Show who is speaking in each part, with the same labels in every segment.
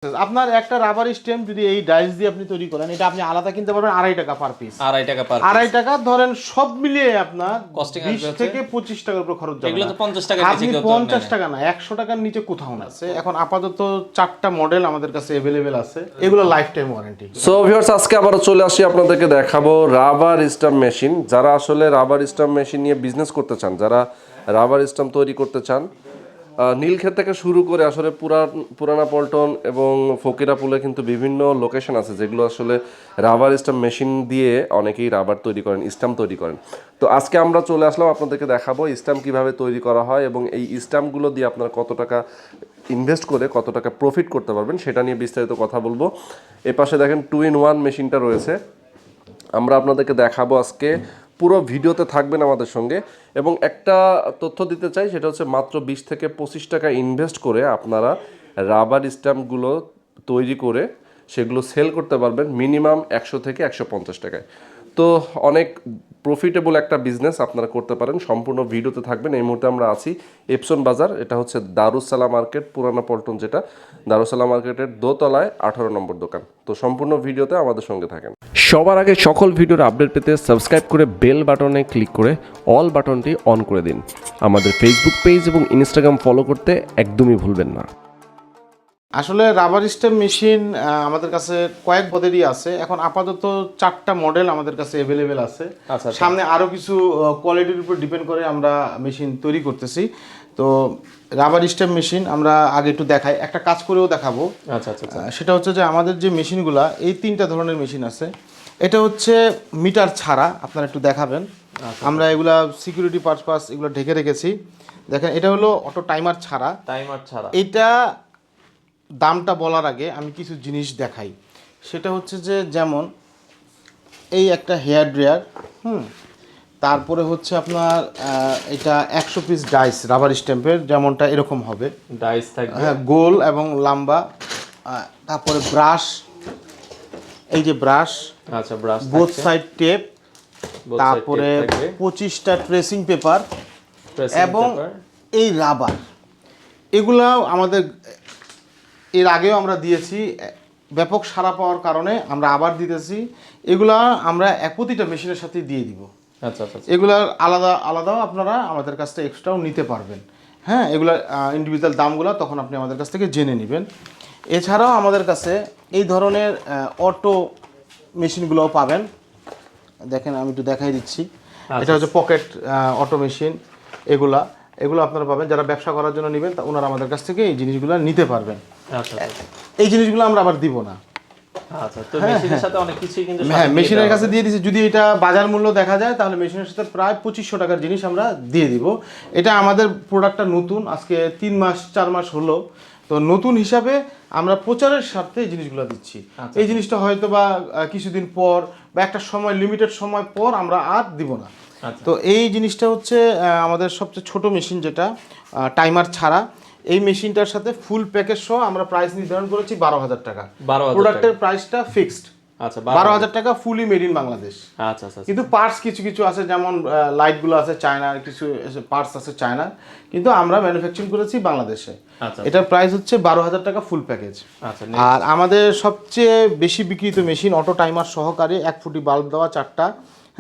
Speaker 1: আপনার একটা rubber stamp যদি এই ডাইস দিয়ে আপনি তৈরি করেন, এটা আপনি আলাদা কিনতে পারবেন 2.5 টাকা পার পিস। 2.5 টাকা ধরেন, সব মিলিয়ে আপনার 20 থেকে 25 টাকার উপর খরচ যাবে।
Speaker 2: এগুলো তো 50 টাকার নিচে,
Speaker 1: আপনি 50 টাকা না, 100 টাকার নিচে কোথাও না আছে। এখন আপাতত 4টা মডেল আমাদের কাছে अवेलेबल আছে, এগুলো life time warranty.
Speaker 3: So viewers, আজকে আবার চলে আসি আপনাদেরকে দেখাবো রাবার স্ট্যাম্প মেশিন। যারা আসলে রাবার স্ট্যাম্প মেশিন নিয়ে বিজনেস করতে চান, যারা রাবার স্ট্যাম্প তৈরি করতে চান, নীলক্ষেত থেকে শুরু করে আসলে পুরানা পল্টন এবং ফকিরাপুলে কিন্তু বিভিন্ন লোকেশন আছে যেগুলো আসলে রাবার স্ট্যাম্প মেশিন দিয়ে অনেকেই রাবার তৈরি করেন, স্ট্যাম্প তৈরি করেন। তো আজকে আমরা চলে আসলাম আপনাদেরকে দেখাবো স্ট্যাম্প কীভাবে তৈরি করা হয় এবং এই স্ট্যাম্পগুলো দিয়ে আপনারা কত টাকা ইনভেস্ট করে কত টাকা প্রফিট করতে পারবেন সেটা নিয়ে বিস্তারিত কথা বলবো। এ পাশে দেখেন 2-in-1 মেশিনটা রয়েছে, আমরা আপনাদেরকে দেখাবো আজকে। পুরো ভিডিওতে থাকবেন আমাদের সঙ্গে। এবং একটা তথ্য দিতে চাই, সেটা হচ্ছে মাত্র 20 থেকে 25 টাকা ইনভেস্ট করে আপনারা রাবার স্ট্যাম্পগুলো তৈরি করে সেগুলো সেল করতে পারবেন মিনিমাম 100 থেকে 150 টাকায়। তো অনেক প্রফিটেবল একটা বিজনেস আপনারা করতে পারেন। সম্পূর্ণ ভিডিওতে থাকবেন। এই মুহূর্তে আমরা আছি এপসন বাজার, এটা হচ্ছে দারুস সালাম মার্কেট, পুরানা পল্টন, যেটা দারুস সালাম মার্কেটের দোতলায় 18 নম্বর দোকান। তো সম্পূর্ণ ভিডিওতে আমাদের সঙ্গে থাকেন। সবার আগে সকল ভিডিওর আপডেট পেতে সাবস্ক্রাইব করে বেল বাটনে ক্লিক করে অল বাটনটি অন করে দিন। আমাদের ফেসবুক পেজ এবং ইনস্টাগ্রাম ফলো করতে একদমই ভুলবেন না।
Speaker 1: আসলে রাবার স্ট্যাম্প মেশিন আমাদের কাছে কয়েক পদেরই আছে। এখন আপাতত 4টা মডেল আমাদের কাছে अवेलेबल আছে। সামনে আরও কিছু কোয়ালিটির উপর ডিপেন্ড করে আমরা মেশিন তৈরি করতেছি। তো রাবার স্ট্যাম্প মেশিন আমরা আগে একটু দেখাই, একটা কাজ করেও দেখাবো। সেটা হচ্ছে যে আমাদের যে মেশিনগুলা, এই 3টা ধরনের মেশিন আছে। এটা হচ্ছে মিটার ছাড়া, আপনারা একটু দেখাবেন। আমরা এগুলা সিকিউরিটি পারপাস এগুলো ঢেকে রেখেছি। দেখেন, এটা হলো অটো টাইমার ছাড়া। এটা দামটা বলার আগে আমি কিছু জিনিস দেখাই। সেটা হচ্ছে যে যেমন এই একটা হেয়ার ড্রায়ার, তারপরে হচ্ছে আপনার এটা 100 পিস ডাইস রাবার স্ট্যাম্পের, যেমনটা এরকম হবে
Speaker 2: ডাইস থাকবে,
Speaker 1: হ্যাঁ, গোল এবং লম্বা। তারপরে ব্রাশ, এই যে ব্রাশ,
Speaker 2: আচ্ছা ব্রাশ,
Speaker 1: বোথ সাইড টেপ, তারপরে 25টা ট্রেসিং পেপার এবং এই রাবার। এগুলা আমাদের এর আগেও আমরা দিয়েছি, ব্যাপক সাড়া পাওয়ার কারণে আমরা আবার দিতেছি। এগুলা আমরা প্রতিটা মেশিনের সাথে দিয়ে দিব।
Speaker 2: আচ্ছা,
Speaker 1: এগুলার আলাদা আলাদাও আপনারা আমাদের কাছ থেকে এক্সট্রাও নিতে পারবেন। হ্যাঁ, এগুলা ইন্ডিভিজুয়াল দামগুলো তখন আপনি আমাদের কাছ থেকে জেনে নেবেন। এছাড়াও আমাদের কাছে এই ধরনের অটো মেশিনগুলোও পাবেন। দেখেন, আমি একটু দেখাই দিচ্ছি। এটা হচ্ছে পকেট অটো মেশিন। এগুলো আপনারা পাবেন, যারা ব্যবসা করার জন্য নেবেন ওনারা আমাদের কাছ থেকে এই জিনিসগুলো নিতে পারবেন। এই জিনিসগুলো আমরা আবার দিব না। হ্যাঁ, মেশিনের কাছে দিয়ে দিচ্ছি। যদি এটা বাজার মূল্য দেখা যায় তাহলে মেশিনের সাথে প্রায় 2500 টাকার জিনিস আমরা দিয়ে দিব। এটা আমাদের প্রোডাক্টটা নতুন, আজকে 3-4 মাস হলো। তো নতুন হিসাবে আমরা প্রচারের স্বার্থে এই জিনিসগুলো দিচ্ছি। এই জিনিসটা হয়তো বা কিছুদিন পর বা একটা সময়, লিমিটেড সময় পর আমরা আর দিব না। তো এই জিনিসটা হচ্ছে আমাদের সবচেয়ে ছোট মেশিন, যেটা টাইমার ছাড়া। এই মেশিনটার সাথে ফুল প্যাকেজ সহ আমরা প্রাইস নির্ধারণ করেছি 12,000 টাকা। প্রোডাক্টের প্রাইসটা ফিক্সড 12,000 টাকা, ফুলি মেড ইন বাংলাদেশ। কিন্তু পার্টস কিছু কিছু আছে, যেমন লাইটগুলো আছে চায়নার, কিছু পার্টস আছে চায়নার, কিন্তু আমরা ম্যানুফ্যাকচারিং করেছি বাংলাদেশে। এটার প্রাইস হচ্ছে 12,000 টাকা ফুল প্যাকেজ। আর আমাদের সবচেয়ে বেশি বিক্রিত মেশিন অটো টাইমার সহকারে 1 ফুটি বাল্ব দেওয়া 4টা।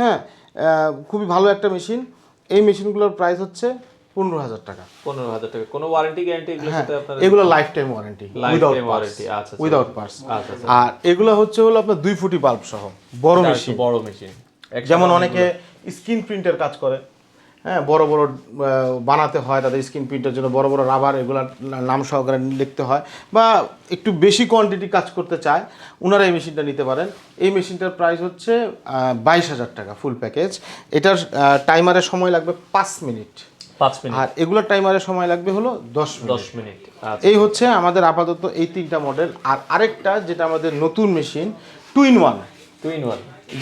Speaker 1: হ্যাঁ, খুবই ভালো একটা মেশিন। এই মেশিনগুলোর প্রাইস হচ্ছে 15,000 টাকা।
Speaker 2: 15,000 টাকা। কোনো ওয়ারেন্টি গ্যারান্টি এগুলোর সাথে আপনারা?
Speaker 1: এগুলো life time warranty, without parts. আর এগুলো হচ্ছে হলো আপনার 2 ফুটি বাল্ব সহ বড় মেশিন। যেমন অনেকে স্ক্রিন প্রিন্টের কাজ করে, হ্যাঁ, বড় বড় বানাতে হয়, তাদের স্ক্রিন প্রিন্টের জন্য বড় বড় রাবার এগুলো নাম সহকারে লিখতে হয়, বা একটু বেশি কোয়ান্টিটি কাজ করতে চায়, ওনারা এই মেশিনটা নিতে পারেন। এই মেশিনটার প্রাইস হচ্ছে 22,000 টাকা ফুল প্যাকেজ। এটার টাইমারের সময় লাগবে 5 মিনিট, আর এগুলোর টাইমারের সময় লাগবে হলো 10 মিনিট। এই হচ্ছে আমাদের আপাতত এই 3টা মডেল। আর আরেকটা যেটা আমাদের নতুন মেশিন 2-in-1।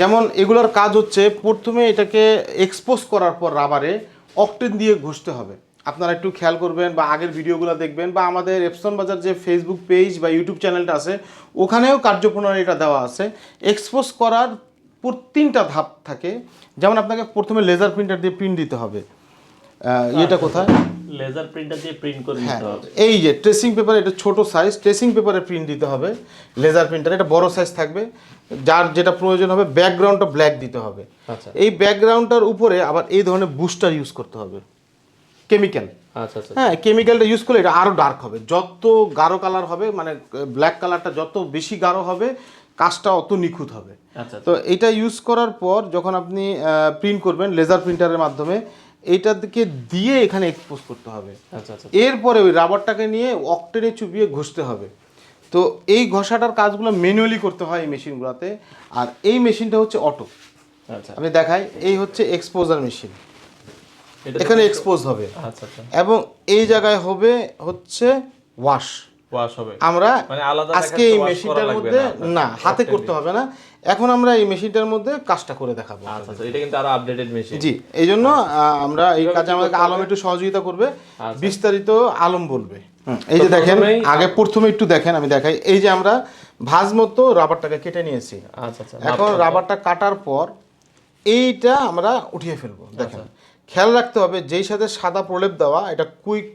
Speaker 1: যেমন এগুলোর কাজ হচ্ছে, প্রথমে এটাকে এক্সপোজ করার পর রাবারে অকটেন দিয়ে ঘষতে হবে। আপনারা একটু খেয়াল করবেন বা আগের ভিডিওগুলো দেখবেন, বা আমাদের এপসন বাজার যে ফেসবুক পেজ বা ইউটিউব চ্যানেলটা আছে ওখানেও কার্যপ্রণালী এটা দেওয়া আছে। এক্সপোজ করার 3টা ধাপ থাকে। যেমন আপনাকে প্রথমে লেজার প্রিন্টার দিয়ে প্রিন্ট দিতে হবে। এটা কোথায়
Speaker 2: লেজার প্রিন্টার দিয়ে প্রিন্ট করে দিতে হবে।
Speaker 1: এই যে ট্রেসিং পেপার, এটা ছোট সাইজ, ট্রেসিং পেপারে প্রিন্ট দিতে হবে লেজার প্রিন্টার। এটা বড় সাইজ থাকবে, যার যেটা প্রয়োজন হবে। ব্যাকগ্রাউন্ডটা ব্ল্যাক দিতে হবে।
Speaker 2: আচ্ছা
Speaker 1: এই ব্যাকগ্রাউন্ডটার উপরে আবার এই ধরনের বুস্টার ইউজ করতে হবে, কেমিক্যাল।
Speaker 2: আচ্ছা আচ্ছা
Speaker 1: হ্যাঁ, কেমিক্যালটা ইউজ করলে এটা আরও ডার্ক হবে। যত গাঢ় কালার হবে, মানে ব্ল্যাক কালারটা যত বেশি গাঢ় হবে, কাজটা অত নিখুঁত হবে।
Speaker 2: আচ্ছা
Speaker 1: তো এটা ইউজ করার পর যখন আপনি প্রিন্ট করবেন লেজার প্রিন্টারের মাধ্যমে, এইটাকে দিয়ে এখানে এক্সপোজ করতে হবে।
Speaker 2: আচ্ছা আচ্ছা
Speaker 1: এরপরে ওই রাবারটাকে নিয়ে অকটেনে চুবিয়ে ঘষতে হবে। তো এই ঘষাটার কাজগুলো ম্যানুয়ালি করতে হয় এই মেশিনগুলোতে। আর এই মেশিনটা হচ্ছে অটো।
Speaker 2: আচ্ছা
Speaker 1: আমি দেখাই, এই হচ্ছে এক্সপোজার মেশিন, এখানে এক্সপোজ হবে।
Speaker 2: আচ্ছা আচ্ছা
Speaker 1: এবং এই জায়গায় হবে হচ্ছে ওয়াশ
Speaker 2: হবে।
Speaker 1: আমরা
Speaker 2: মানে আলাদা
Speaker 1: আজকে এই মেশিনটার মধ্যে না, হাতে করতে হবে না, এখন আমরা এই মেশিনটার মধ্যে কাজটা করে দেখাবো।
Speaker 2: আচ্ছা আচ্ছা এটা কিন্তু আরো আপডেটেড মেশিন।
Speaker 1: জি, এই জন্য আমরা এই কাজে আমাদের আলম একটু সহযোগিতা করবে, বিস্তারিত আলম বলবে। এই যে দেখেন, আগে প্রথমে একটু দেখেন, আমি দেখাই। এই যে আমরা ভাঁজ মতো রাবারটাকে কেটে নিয়েছি।
Speaker 2: আচ্ছা আচ্ছা
Speaker 1: এখন রাবারটা কাটার পর এইটা আমরা উঠিয়ে ফেলবো। দেখেন, খেয়াল রাখতে হবে যেই সাথে সাদা প্রলেপ দেওয়া, এটা কুইক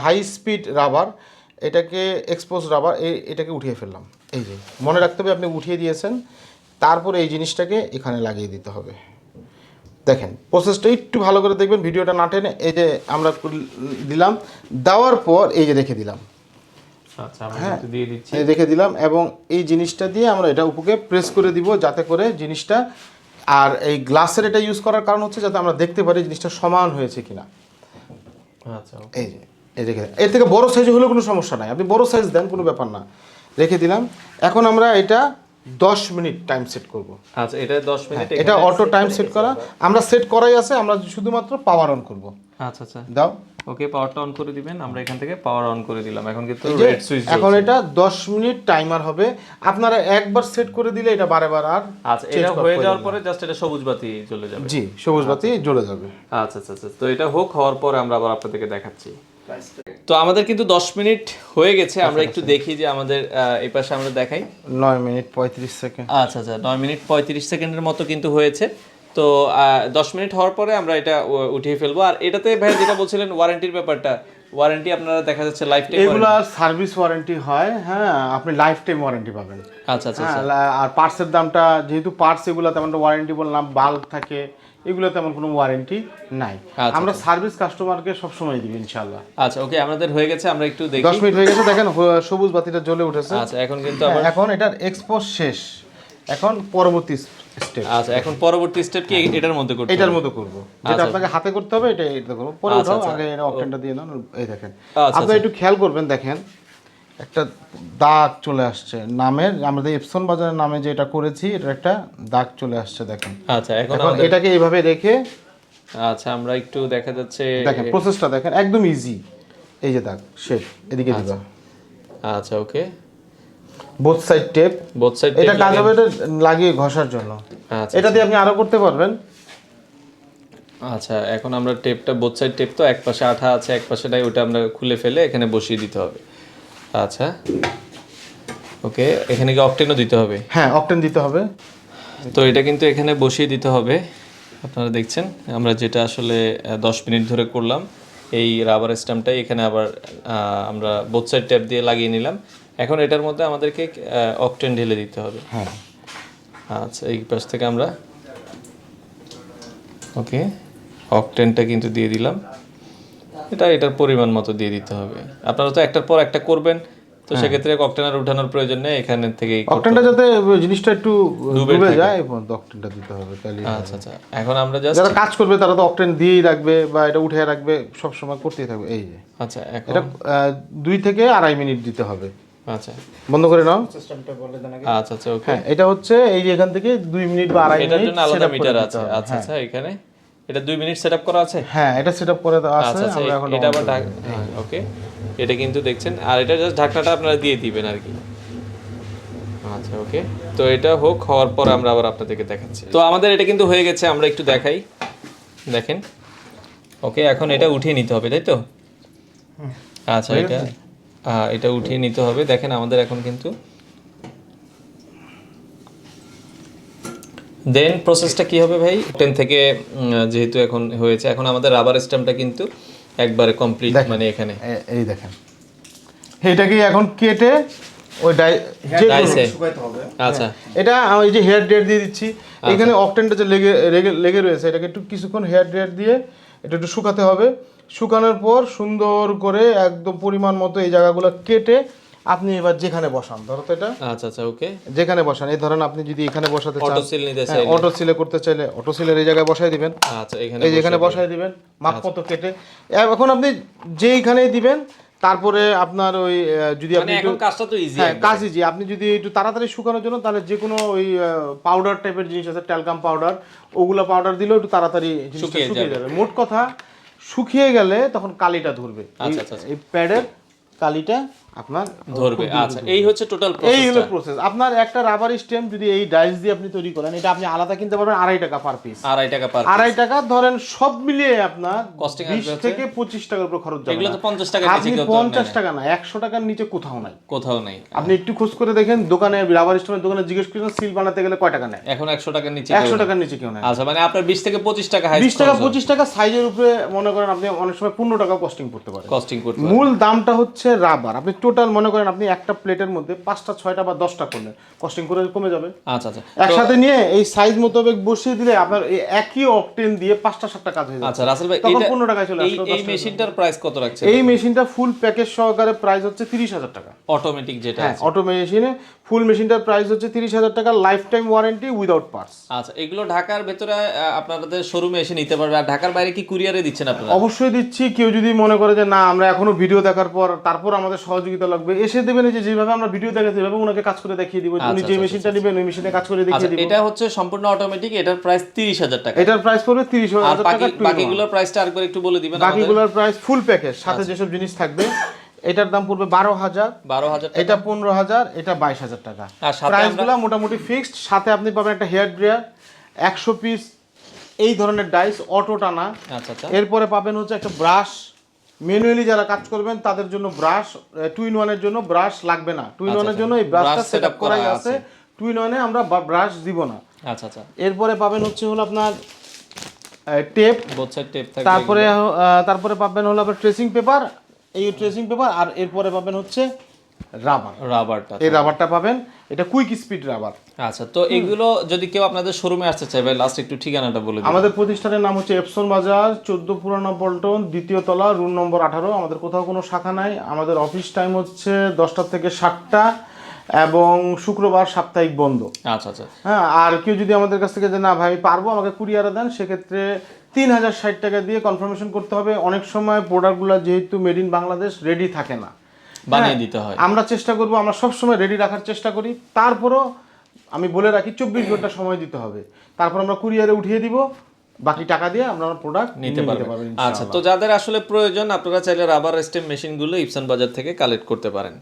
Speaker 1: হাই স্পিড রাবার, এটাকে এক্সপোজ রাবার, এটাকে উঠিয়ে ফেললাম। এই যে মনে রাখতে হবে আপনি উঠিয়ে দিয়েছেন, তারপরে এই জিনিসটাকে এখানে লাগিয়ে দিতে হবে। দেখেন প্রসেসটা একটু ভালো করে দেখবেন, ভিডিওটা না টেনে। এই যে আমরা দিলাম, দেওয়ার পর এই যে রেখে দিলাম।
Speaker 2: আচ্ছা আমরা কিন্তু দিয়ে দিচ্ছি,
Speaker 1: এই রেখে দিলাম, এবং এই জিনিসটা দিয়ে আমরা এটা উপরে প্রেস করে দিব, যাতে করে জিনিসটা, আর এই গ্লাসের এটা ইউজ করার কারণ হচ্ছে যাতে আমরা দেখতে পারি জিনিসটা সমান হয়েছে কিনা।
Speaker 2: আচ্ছা
Speaker 1: এই যে এই রেখে দেন। এর থেকে বড় সাইজ হলেও কোনো সমস্যা নাই, আপনি বড় সাইজ দেন, কোনো ব্যাপার না। রেখে দিলাম। এখন আমরা এটা 10 মিনিট টাইম সেট করব।
Speaker 2: আচ্ছা এটা 10 মিনিট,
Speaker 1: এটা অটো টাইম সেট করা, আমরা সেট করাই আছে, আমরা শুধুমাত্র পাওয়ার অন করব।
Speaker 2: আচ্ছা আচ্ছা
Speaker 1: দাও,
Speaker 2: ওকে পাওয়ারটা অন করে দিবেন। আমরা এখান থেকে পাওয়ার অন করে দিলাম। এখন কিন্তু
Speaker 1: এই যে
Speaker 2: রেড সুইচ
Speaker 1: এখন এটা 10 মিনিট টাইমার হবে। আপনারা একবার সেট করে দিলে এটা বারবার আর
Speaker 2: আচ্ছা এটা হয়ে যাওয়ার পরে জাস্ট এটা সবুজ বাতি জ্বলে যাবে।
Speaker 1: জি, সবুজ বাতি জ্বলে যাবে।
Speaker 2: আচ্ছা আচ্ছা আচ্ছা তো এটা হওয়ার পরে আমরা আবার আপনাদেরকে দেখাচ্ছি। তো আমাদের কিন্তু 10 মিনিট হয়ে গেছে। আমরা একটু দেখি যে আমাদের এই পাশে আমরা দেখাই
Speaker 1: 9 মিনিট 35 সেকেন্ড।
Speaker 2: আচ্ছা আচ্ছা 9 মিনিট 35 সেকেন্ডের মতো কিন্তু হয়েছে। তো 10 মিনিট হওয়ার পরে আমরা এটা উঠিয়ে ফেলবো। আর এটাতে ভাই যেটা বলছিলেন ওয়ারেন্টির ব্যাপারটা, ওয়ারেন্টি আপনারা দেখা যাচ্ছে লাইফ টাইম,
Speaker 1: এগুলো সার্ভিস ওয়ারেন্টি হয়। হ্যাঁ, আপনি লাইফ টাইম ওয়ারেন্টি পাবেন।
Speaker 2: আচ্ছা আচ্ছা
Speaker 1: আর পার্টসের দামটা, যেহেতু পার্টস এগুলো তেমন ওয়ারেন্টি বললাম, বাল্ব থাকে, এগুলো তেমন কোনো ওয়ারেন্টি নাই। আমরা সার্ভিস কাস্টমারকে সবসময় দিব ইনশাআল্লাহ।
Speaker 2: আচ্ছা ওকে আমাদের হয়ে গেছে, আমরা একটু দেখি।
Speaker 1: 10 মিনিট হয়ে গেছে, দেখেন সবুজ বাতিটা জ্বলে উঠেছে।
Speaker 2: আচ্ছা এখন কিন্তু আবার
Speaker 1: এখন এটার এক্সপোজ শেষ, এখন পরবর্তী স্টেপ।
Speaker 2: আচ্ছা এখন পরবর্তী স্টেপ কি এটার মধ্যে করতে হবে?
Speaker 1: এটার মধ্যে করব, যেটা আপনাকে হাতে করতে হবে এটা করব। পরে উঠাও, আগে এটা অকটেনটা দিয়ে দাও। এই দেখেন, আপনি একটু খেয়াল করবেন, দেখেন একটা দাগ চলে আসছে নামের, আমাদের এপসন বাজারের নামে যে এটা করেছি, এটা একটা দাগ চলে আসছে। দেখেন
Speaker 2: আচ্ছা এখন
Speaker 1: এটাকে এইভাবে রেখে,
Speaker 2: আচ্ছা আমরা একটু দেখা যাচ্ছে,
Speaker 1: দেখেন প্রসেসটা দেখেন, একদম ইজি। এই যে দাগ শেপ, এদিকে দিবা।
Speaker 2: আচ্ছা okay
Speaker 1: both side tape,
Speaker 2: both side
Speaker 1: এটা কাজ হবে এটা লাগিয়ে ঘষার জন্য।
Speaker 2: আচ্ছা
Speaker 1: এটা দিয়ে আপনি আরো করতে পারবেন।
Speaker 2: আচ্ছা এখন আমরা টেপটা, বোথ সাইড টেপ তো এক পাশে আঠা আছে এক পাশে নাই, ওটা আমরা খুলে ফেলে এখানে বসিয়ে দিতে হবে। আচ্ছা ওকে এখানে কি অকটেনও দিতে হবে?
Speaker 1: হ্যাঁ, অকটেন দিতে হবে।
Speaker 2: তো এটা কিন্তু এখানে বসিয়ে দিতে হবে। আপনারা দেখছেন আমরা যেটা আসলে 10 মিনিট ধরে করলাম, এই রাবার স্ট্যাম্পটাই এখানে আবার আমরা বোথ সাইড টেপ দিয়ে লাগিয়ে নিলাম। এখন এটার মধ্যে আমাদেরকে অকটেন ঢেলে দিতে হবে।
Speaker 1: হ্যাঁ
Speaker 2: আচ্ছা এই পাশ থেকে আমরা ওকে অকটেনটা কিন্তু দিয়ে দিলাম। এটার পরিমাণ মতো দিয়ে দিতে হবে। আপনারা তো একটার পর একটা করবেন, তো সেক্ষেত্রে অকটেনার উঠানোর প্রয়োজন নেই, এখানে থেকেই
Speaker 1: অকটেনটা যাতে জিনিসটা একটু ডুবে যায়, অকটেনটা দিতে হবে তাহলে।
Speaker 2: আচ্ছা আচ্ছা এখন আমরা জাস্ট
Speaker 1: যারা কাজ করবে তারা তো অকটেন দিয়েই রাখবে বা এটা উঠে রাখবে, সব সময় করতেই থাকবে। এই যে
Speaker 2: আচ্ছা এখন
Speaker 1: এটা 2 থেকে 2.5 মিনিট দিতে হবে।
Speaker 2: আচ্ছা
Speaker 1: বন্ধ করে নাও।
Speaker 2: আচ্ছা আচ্ছা ওকে
Speaker 1: হ্যাঁ, এটা হচ্ছে এই যে এখান থেকে 2 মিনিট বা 2.5
Speaker 2: এটার
Speaker 1: মিনিট
Speaker 2: জন্য আলাদা মিটার আছে। আচ্ছা আচ্ছা এখানে এটা 2 মিনিট সেটআপ করা আছে।
Speaker 1: হ্যাঁ, এটা সেটআপ করে দেওয়া আছে।
Speaker 2: আচ্ছা
Speaker 1: আমরা এখন
Speaker 2: এটা আবার ওকে এটা কিন্তু দেখছেন, আর এটা জাস্ট ঢাকনাটা আপনারা দিয়ে দিবেন আর কি। আচ্ছা ওকে তো এটা হওয়ার পর আমরা আবার আপনাদেরকে দেখাচ্ছি। তো আমাদের এটা কিন্তু হয়ে গেছে, আমরা একটু দেখাই। দেখেন ওকে এখন এটা উঠিয়ে নিতে হবে, তাই তো? আচ্ছা এটা উঠিয়ে নিতে হবে। দেখেন আমাদের এখন কিন্তু দেন প্রসেসটা কি হবে ভাই? 10 থেকে যেহেতু এখন হয়েছে, এখন আমাদের রাবার স্ট্যাম্পটা কিন্তু একবারে কমপ্লিট মানে এখানে
Speaker 1: এই দেখেন এটাকে এখন কেটে ওই
Speaker 2: ডাইসে
Speaker 1: শুকাইতে হবে।
Speaker 2: আচ্ছা
Speaker 1: এটা আমি এই যে হেয়ার ড্রায়ার দিয়ে দিচ্ছি, এখানে অকটেনটা যে লেগে রয়েছে এটাকে একটু কিছুক্ষণ হেয়ার ড্রায়ার দিয়ে এটা একটু শুকাতে হবে। শুকানোর পর সুন্দর করে একদম পরিমাণ মতো এই জায়গাগুলো কেটে আপনি এবার যেখানে বসান, ধরো তো এটা
Speaker 2: আচ্ছা আচ্ছা ওকে,
Speaker 1: যেখানে বসান, এই ধরেন আপনি যদি এখানে বসাতে চান,
Speaker 2: অটো সিল নিতে চাইলে
Speaker 1: অটো সিলে করতে চাইলে অটো সিলের এই জায়গায় বসাই দিবেন।
Speaker 2: আচ্ছা এখানে
Speaker 1: এই যেখানে বসাই দিবেন মাপ মতো কেটে। এখন আপনি যেইখানেই দিবেন, তারপরে আপনার ওই যদি আপনি
Speaker 2: এখন কাজটা তো ইজি,
Speaker 1: হ্যাঁ কাজ ইজি। আপনি যদি একটু তাড়াতাড়ি শুকানোর জন্য তাহলে যে কোনো ওই পাউডার টাইপের জিনিস আছে, ট্যালকাম পাউডার, ওগুলো পাউডার দিলেও একটু তাড়াতাড়ি জিনিসটা শুকিয়ে যাবে। মোট কথা শুকিয়ে গেলে তখন কালিটা ধরবে, এই প্যাডের কালিটা আপনার
Speaker 2: ধরবে। আচ্ছা এই হচ্ছে টোটাল প্রসেস,
Speaker 1: এই হলো প্রসেস। আপনার একটা রাবার স্টেম যদি এই ডাইস দিয়ে আপনি তৈরি করেন, এটা আপনি আলাদা কিনতে পারবেন 2.5 টাকা পার পিস।
Speaker 2: 2.5 টাকা পার
Speaker 1: 2.5 টাকা ধরেন, সব মিলিয়ে আপনার
Speaker 2: কস্টিং
Speaker 1: 20 থেকে 25 টাকার উপর খরচ যাবে।
Speaker 2: এগুলো তো 50 টাকার নিচে
Speaker 1: আপনি
Speaker 2: কেউ
Speaker 1: 50 টাকা না, 100 টাকার নিচে কোথাও নাই,
Speaker 2: কোথাও নাই।
Speaker 1: আপনি একটু খোঁজ করে দেখেন দোকানে, রাবার স্টেমের দোকানে জিজ্ঞেস করেন সিল বানাতে গেলে কয় টাকা নেয়,
Speaker 2: এখন 100 টাকার নিচে
Speaker 1: 100 টাকার নিচে কেউ নেয়।
Speaker 2: আচ্ছা মানে আপনার 20 থেকে 25 টাকা হাই,
Speaker 1: 20 টাকা 25 টাকা সাইজের উপরে মনে করেন আপনি অনেক সময় 15 টাকা কস্টিং করতে পারেন।
Speaker 2: কস্টিং করতে
Speaker 1: মূল দামটা হচ্ছে রাবার। আপনি টোটাল মনে করেন আপনি একটা প্লেটের মধ্যে 5টা 6টা বা 10টা করলেন, কস্টিং করে কমে যাবে।
Speaker 2: আচ্ছা আচ্ছা
Speaker 1: একসাথে নিয়ে এই সাইজ মোতাবেক বসিয়ে দিলে আপনার এই একই অকটেন দিয়ে 5টা 7টা কাজ হয়ে যাবে।
Speaker 2: আচ্ছা রাসেল ভাই,
Speaker 1: তখন
Speaker 2: এটা
Speaker 1: 15 টাকায় চলে আসলো।
Speaker 2: এই মেশিনটার প্রাইস কত রাখছেন?
Speaker 1: এই মেশিনটা ফুল প্যাকেজ সহকারে প্রাইস হচ্ছে 30,000 টাকা।
Speaker 2: অটোমেটিক যেটা
Speaker 1: হ্যাঁ
Speaker 2: আছে,
Speaker 1: অটো মেশিনে ফুল মেশিনটার প্রাইস হচ্ছে 30,000 টাকা, life time warranty without parts.
Speaker 2: আচ্ছা এগুলো ঢাকার ভেতরে আপনাদের শোরুমে এসে নিতে পারবে, আর ঢাকার বাইরে কি কুরিয়ারে দিচ্ছেন আপনারা?
Speaker 1: অবশ্যই দিচ্ছি। কেউ যদি মনে করে যে না আমরা এখনো ভিডিও দেখার পর তারপর আমাদের সহযোগিতা লাগবে, এসে দেবেন। যে যেভাবে আমরা ভিডিও দেখাচ্ছি সেভাবে ওনাকে কাজ করে দেখিয়ে দিব। উনি যে মেশিনটা নেবেন ওই মেশিনে কাজ করে দেখিয়ে দিব।
Speaker 2: এটা হচ্ছে সম্পূর্ণ অটোমেটিক, এটার প্রাইস 30,000 টাকা।
Speaker 1: এটার প্রাইস পড়বে 30,000 টাকা।
Speaker 2: বাকিগুলোর প্রাইসটা আরেকবার একটু বলে দিবেন।
Speaker 1: বাকিগুলোর প্রাইস ফুল প্যাকেজ সাথে যেসব জিনিস থাকবে, এটার দাম পড়বে 12,000, এটা 15,000, এটা 22,000 টাকা। প্রাইসগুলো মোটামুটি ফিক্সড। সাথে আপনি পাবেন একটা হেয়ার ড্রায়ার, 100 পিস এই ধরনের ডাইস অটো টানা।
Speaker 2: আচ্ছা আচ্ছা,
Speaker 1: এরপরে পাবেন হচ্ছে একটা ব্রাশ। ম্যানুয়ালি যারা কাজ করবেন তাদের জন্য ব্রাশ, 2 in 1 এর জন্য ব্রাশ লাগবে না। 2 in 1 এর জন্য এই ব্রাশটা সেটআপ করাই আছে। 2 in 1 এ আমরা ব্রাশ দিব না।
Speaker 2: আচ্ছা আচ্ছা।
Speaker 1: এরপরে পাবেন হচ্ছে হলো আপনার টেপ,
Speaker 2: বোথ সাইড টেপ থাকবে।
Speaker 1: তারপরে পাবেন হলো আপনার ট্রেসিং পেপার, এই ট্রেসিং পেপার। আর এরপরে পাবেন হচ্ছে রাবারটা, এই রাবারটা পাবেন, এটা কুইক স্পিড রাবার।
Speaker 2: আচ্ছা তো এগুলো যদি কেউ আপনাদের শোরুমে আসতে চায় ভাই, লাস্ট একটু ঠিকানাটা বলে দিন।
Speaker 1: আমাদের প্রতিষ্ঠানের নাম হচ্ছে এপসন বাজার, 14 পুরানা পল্টন, 2য় তলা, রুম নম্বর 18। আমাদের কোথাও কোনো শাখা নাই। আমাদের অফিস টাইম হচ্ছে 10টা থেকে 7টা এবং শুক্রবার সাপ্তাহিক বন্ধ।
Speaker 2: আচ্ছা আচ্ছা।
Speaker 1: হ্যাঁ, আর কেউ যদি আমাদের কাছ থেকে যে না ভাই পারবো আমাকে কুরিয়ারে দেন, সেক্ষেত্রে 3060 টাকা দিয়ে কনফার্মেশন করতে হবে। অনেক সময় প্রোডাক্টগুলো যেহেতু মেড ইন বাংলাদেশ রেডি থাকে না,
Speaker 2: বানিয়ে দিতে হয়।
Speaker 1: আমরা চেষ্টা করব, আমরা সবসময় রেডি রাখার চেষ্টা করি। তারপরও আমি বলে রাখি 24 ঘন্টা সময় দিতে হবে। তারপর আমরা কুরিয়ারে উঠিয়ে দিব, বাকি টাকা দিয়ে আমরা প্রোডাক্ট নিতে পারবেন।
Speaker 2: আচ্ছা তো যাদের আসলে প্রয়োজন, আপনারা চাইলে রাবার স্টেম মেশিনগুলো ইপসন বাজার থেকে কালেক্ট করতে পারেন।